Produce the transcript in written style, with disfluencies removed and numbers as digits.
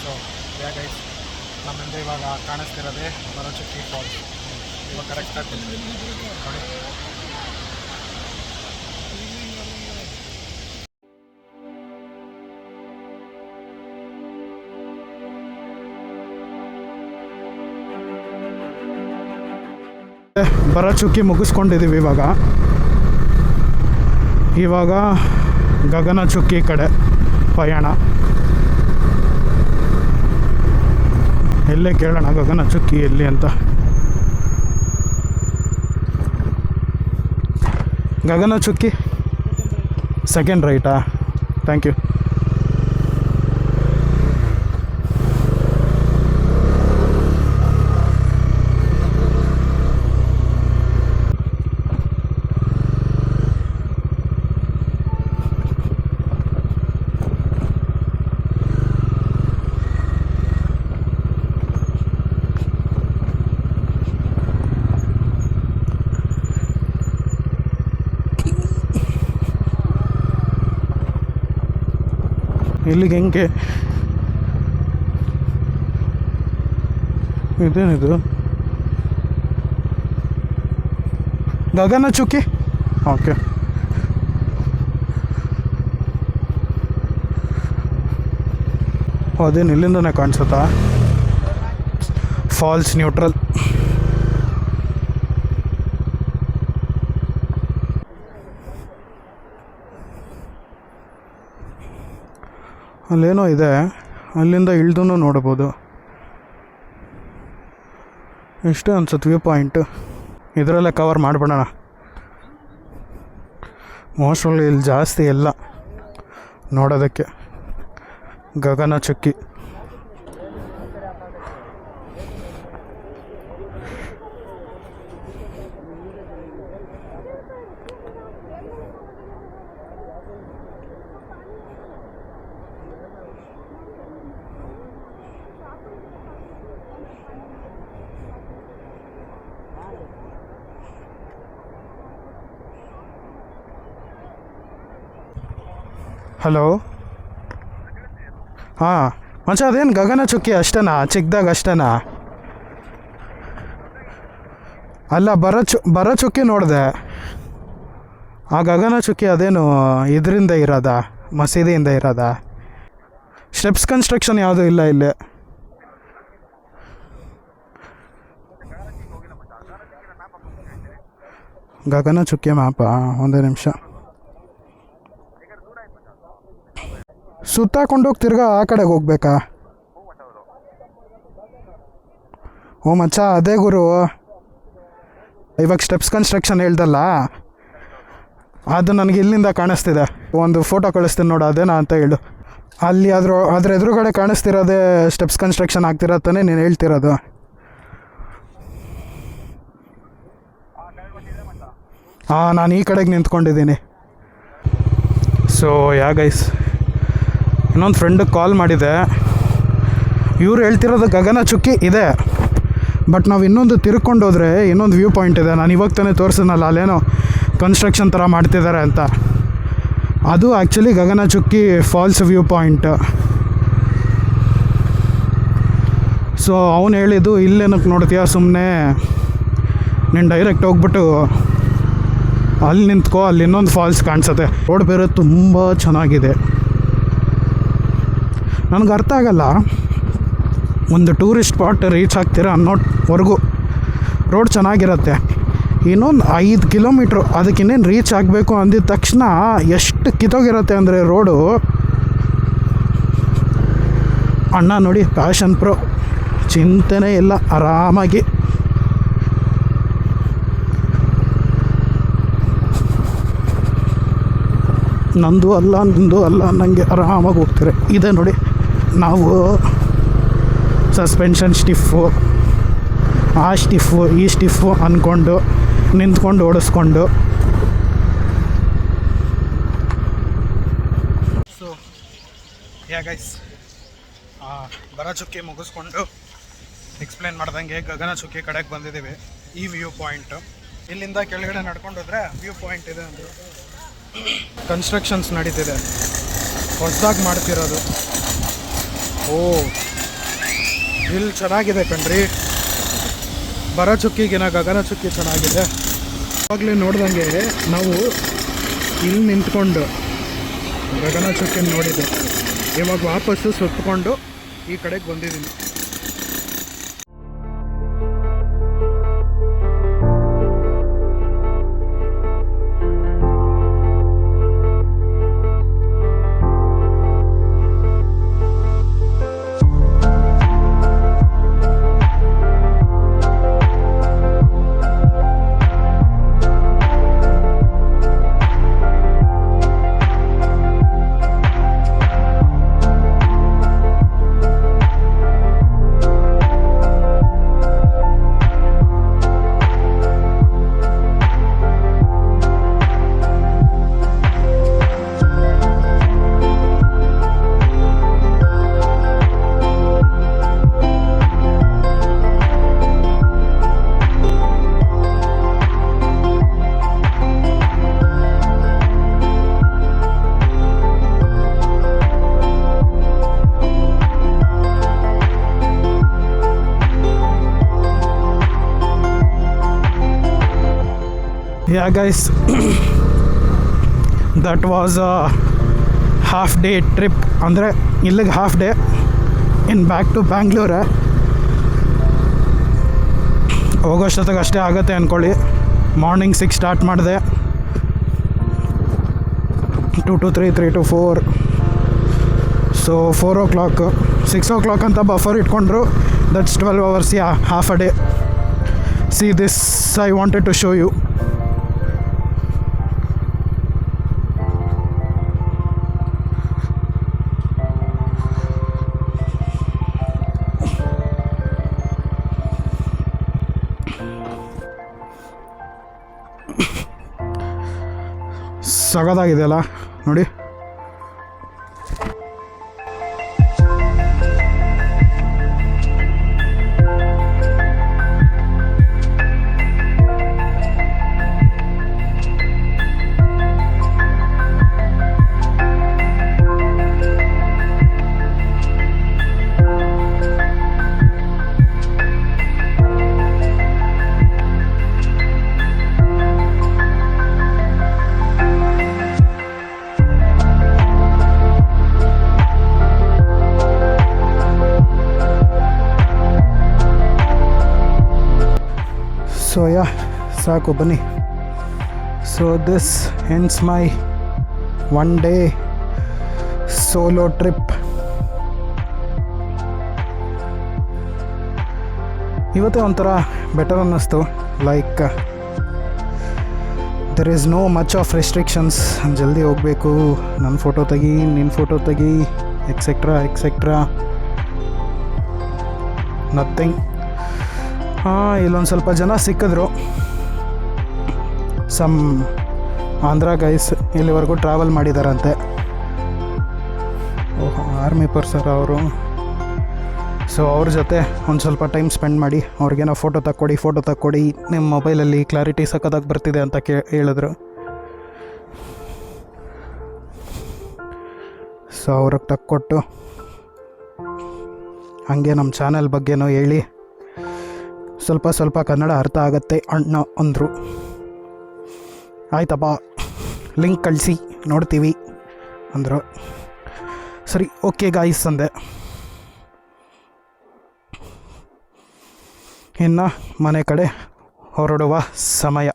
So guys ನಮ್ಮಿಂದ ಇವಾಗ ಕಾಣಿಸ್ತಿರೋದೇ Bharachukki falls. ಇವಾಗ ಕರೆಕ್ಟಾಗಿ ನೋಡಿ. ಭರಚುಕ್ಕಿ ಮುಗಿಸ್ಕೊಂಡಿದ್ದೀವಿ. ಇವಾಗ ಗಗನಚುಕ್ಕಿ ಕಡೆ ಪಯಣ. ಎಲ್ಲೇ ಕೇಳೋಣ ಗಗನಚುಕ್ಕಿ ಎಲ್ಲಿ ಅಂತ. ಗಗನಚುಕ್ಕಿ ಸೆಕೆಂಡ್ ರೈಟಾ? Thank you. ಇಲ್ಲಿಗೆ ಹೆಂಗೆ ಇದೇನಿದು? ಗಗನಚುಕ್ಕಿ. ಓಕೆ, ಅದೇನು ಇಲ್ಲಿಂದನೇ ಕಾಣಿಸುತ್ತಾ? Falls neutral. ಅಲ್ಲೇನೋ ಇದೆ, ಅಲ್ಲಿಂದ ಇಳಿದು ನೋಡ್ಬೋದು. ಇಷ್ಟೇ ಅನ್ಸುತ್ತೆ ವ್ಯೂ ಪಾಯಿಂಟ್. ಇದರಲ್ಲೇ ಕವರ್ ಮಾಡಿಬಿಡೋಣ. ಮೋಸ್ಟ್ಲಿ ಇಲ್ಲಿ ಜಾಸ್ತಿ ಎಲ್ಲ ನೋಡೋದಕ್ಕೆ. ಗಗನಚುಕ್ಕಿ ಹಲೋ. ಹಾಂ ಮಚ್ಚ, ಅದೇನು ಗಗನಚುಕ್ಕಿ ಅಷ್ಟೇನಾ? ಚಿಕ್ಕದಾಗ ಅಷ್ಟೇನಾ? ಅಲ್ಲ, ಭರಚುಕ್ಕಿ ನೋಡಿದೆ. ಆ ಗಗನಚುಕ್ಕಿ ಅದೇನು ಇದರಿಂದ ಇರೋದಾ? ಮಸೀದಿಯಿಂದ ಇರೋದಾ? ಸ್ಟೆಪ್ಸ್ ಕನ್ಸ್ಟ್ರಕ್ಷನ್ ಯಾವುದೂ ಇಲ್ಲ ಇಲ್ಲಿ. ಗಗನಚುಕ್ಕಿ ಮ್ಯಾಪಾ? ಒಂದೇ ನಿಮಿಷ. ಸುತ್ತಾಕೊಂಡೋಗಿ ತಿರ್ಗಾ ಆ ಕಡೆಗೆ ಹೋಗ್ಬೇಕಾ? ಓ ಮಚ್ಚ, ಅದೇ ಗುರು. ಇವಾಗ ಸ್ಟೆಪ್ಸ್ ಕನ್ಸ್ಟ್ರಕ್ಷನ್ ಹೇಳ್ದಲ್ಲ, ಅದು ನನಗೆ ಇಲ್ಲಿಂದ ಕಾಣಿಸ್ತಿದೆ. ಒಂದು ಫೋಟೋ ಕಳಿಸ್ತೀನಿ ನೋಡು, ಅದೇನಾ ಅಂತ ಹೇಳು. ಅಲ್ಲಿ ಅದ್ರ ಎದುರುಗಡೆ ಕಾಣಿಸ್ತಿರೋದೇ ಸ್ಟೆಪ್ಸ್ ಕನ್ಸ್ಟ್ರಕ್ಷನ್ ಆಗ್ತಿರತ್ತಾನೆ ನೀನು ಹೇಳ್ತಿರೋದು. ಹಾಂ, ನಾನು ಈ ಕಡೆಗೆ ನಿಂತ್ಕೊಂಡಿದ್ದೀನಿ. ಸೊ ಗೈಸ್, ಇನ್ನೊಂದು ಫ್ರೆಂಡಿಗೆ ಕಾಲ್ ಮಾಡಿದೆ. ಇವ್ರು ಹೇಳ್ತಿರೋದು ಗಗನಚುಕ್ಕಿ ಇದೆ, ಬಟ್ ನಾವು ಇನ್ನೊಂದು ತಿರ್ಕೊಂಡು ಹೋದರೆ ಇನ್ನೊಂದು ವ್ಯೂ ಪಾಯಿಂಟ್ ಇದೆ. ನಾನು ಇವಾಗ ತಾನೇ ತೋರಿಸಿದ್ನಲ್ಲ, ಅಲ್ಲೇನೋ ಕನ್ಸ್ಟ್ರಕ್ಷನ್ ಥರ ಮಾಡ್ತಿದ್ದಾರೆ ಅಂತ. ಅದು actually Gaganachukki falls view point. So ಅವನು ಹೇಳಿದ್ದು, ಇಲ್ಲೇನಕ್ಕೆ ನೋಡ್ತೀಯ, ಸುಮ್ಮನೆ ನೀನು ಡೈರೆಕ್ಟ್ ಹೋಗ್ಬಿಟ್ಟು ಅಲ್ಲಿ ನಿಂತ್ಕೋ, ಅಲ್ಲಿ ಇನ್ನೊಂದು ಫಾಲ್ಸ್ ಕಾಣಿಸುತ್ತೆ. ರೋಡ್ ಬೇರೆ ತುಂಬ ಚೆನ್ನಾಗಿದೆ. ನನಗೆ ಅರ್ಥ ಆಗಲ್ಲ, ಒಂದು ಟೂರಿಸ್ಟ್ ಸ್ಪಾಟ್ ರೀಚ್ ಆಗ್ತೀರ ಅನ್ನೋವರೆಗೂ ರೋಡ್ ಚೆನ್ನಾಗಿರುತ್ತೆ. ಇನ್ನೊಂದು 5 ಕಿಲೋಮೀಟ್ರು ಅದಕ್ಕಿನ್ನೇನು ರೀಚ್ ಆಗಬೇಕು ಅಂದಿದ ತಕ್ಷಣ ಎಷ್ಟು ಕಿತ್ತೋಗಿರುತ್ತೆ ಅಂದರೆ ರೋಡು. ಅಣ್ಣ ನೋಡಿ, ಪ್ಯಾಷನ್ ಪ್ರೋ, ಚಿಂತೆನೇ ಇಲ್ಲ, ಆರಾಮಾಗಿ ನಂದು ಅಲ್ಲ ನಿಂದು ಅಲ್ಲ ಅನ್ನಂಗೆ ಆರಾಮಾಗಿ ಹೋಗ್ತೀರಿ. ಇದೆ ನೋಡಿ, ನಾವು ಸಸ್ಪೆನ್ಷನ್ ಸ್ಟಿಫು, ಆ ಸ್ಟಿಫು ಈ ಸ್ಟಿಫು ಅಂದ್ಕೊಂಡು ನಿಂತ್ಕೊಂಡು ಓಡಿಸ್ಕೊಂಡು. ಸೊ ಗೈಸ್, ಭರಚುಕ್ಕಿ ಮುಗಿಸ್ಕೊಂಡು ಎಕ್ಸ್ಪ್ಲೇನ್ ಮಾಡ್ದಂಗೆ ಗಗನಚುಕ್ಕಿ ಕಡೆಗೆ ಬಂದಿದ್ದೀವಿ. ಈ ವ್ಯೂ ಪಾಯಿಂಟು ಇಲ್ಲಿಂದ ಕೆಳಗಡೆ ನಡ್ಕೊಂಡು ಹೋದರೆ ವ್ಯೂ ಪಾಯಿಂಟ್ ಇದೆ ಅಂದರು. ಕನ್ಸ್ಟ್ರಕ್ಷನ್ಸ್ ನಡೀತಿದೆ, ಹೊಸದಾಗಿ ಮಾಡ್ತಿರೋದು. ಓ ಇಲ್ಲಿ ಚೆನ್ನಾಗಿದೆ ಕಣ್ರಿ, ಬರೋ ಚುಕ್ಕಿಗಿನ ಗಗನ ಚುಕ್ಕಿ ಚೆನ್ನಾಗಿದೆ. ಆವಾಗಲೇ ನೋಡ್ದಂಗೆ ನಾವು ಇಲ್ಲಿ ನಿಂತ್ಕೊಂಡು ಗಗನ ಚುಕ್ಕಿನ ನೋಡಿದೆ. ಇವಾಗ ವಾಪಸ್ಸು ಸುತ್ತಕೊಂಡು ಈ ಕಡೆಗೆ ಬಂದಿದ್ದೀನಿ. Yeah guys, that was a half day trip. ಅಂದರೆ ಇಲ್ಲಿಗೆ half day in back to Bangalore. ಹೋಗೋಷ್ಟೊತ್ತಿಗೆ ಅಷ್ಟೇ ಆಗುತ್ತೆ ಅಂದ್ಕೊಳ್ಳಿ. ಮಾರ್ನಿಂಗ್ 6 ಸ್ಟಾರ್ಟ್ ಮಾಡಿದೆ, 2 to 3, 3 to 4. So 4 o'clock, 6 o'clock ಅಂತ ಬಫರ್ ಇಟ್ಕೊಂಡ್ರು. That's 12 hours, yeah, half a day. See this, I wanted to show you. ಸಗದಾಗಿದೆಯಲ್ಲ ನೋಡಿ. ಸೊ ಯಾ ಸಾಕು ಬನ್ನಿ. So this ends my 1 day solo trip. ಇವತ್ತೇ ಒಂಥರ ಬೆಟರ್ ಅನ್ನಿಸ್ತು. Like there is no much of restrictions. ಜಲ್ದಿ ಹೋಗಬೇಕು, ನನ್ನ ಫೋಟೋ ತೆಗಿ, ನಿನ್ನ ಫೋಟೋ ತೆಗಿ, ಎಕ್ಸೆಟ್ರಾ ಎಕ್ಸೆಟ್ರಾ, ನಥಿಂಗ್. ಇಲ್ಲೊಂದು ಸ್ವಲ್ಪ ಜನ ಸಿಕ್ಕಿದ್ರು, ಸಮ್ ಆಂಧ್ರ ಗೈಸ್ ಇಲ್ಲಿವರೆಗೂ ಟ್ರಾವೆಲ್ ಮಾಡಿದಾರಂತೆ. ಆರ್ಮಿ ಪರ್ಸರ್ ಅವರು. ಸೊ ಅವ್ರ ಜೊತೆ ಒಂದು ಸ್ವಲ್ಪ ಟೈಮ್ ಸ್ಪೆಂಡ್ ಮಾಡಿ ಅವ್ರಿಗೇನೋ ಫೋಟೋ ತಕ್ಕೊಡಿ, ನಿಮ್ಮ ಮೊಬೈಲಲ್ಲಿ ಕ್ಲಾರಿಟಿ ಸಕ್ಕತ್ತಾಗಿ ಬರ್ತಿದೆ ಅಂತ ಹೇಳಿದ್ರು. ಸೊ ಅವ್ರಿಗೆ ತಕ್ಕೊಟ್ಟು ಹಾಗೆ ನಮ್ಮ ಚಾನಲ್ ಬಗ್ಗೆನೂ ಹೇಳಿ ಸ್ವಲ್ಪ ಕನ್ನಡ ಅರ್ಥ ಆಗುತ್ತೆ ಅಣ್ಣ ಅಂದರು. ಆಯ್ತಪ್ಪ, ಲಿಂಕ್ ಕಳಿಸಿ ನೋಡ್ತೀವಿ ಅಂದರು. ಸರಿ, ಓಕೆ ಗಾಯ್ಸ್ ಅಂದೆ. ಇನ್ನು ಮನೆ ಕಡೆ ಹೊರಡುವ ಸಮಯ.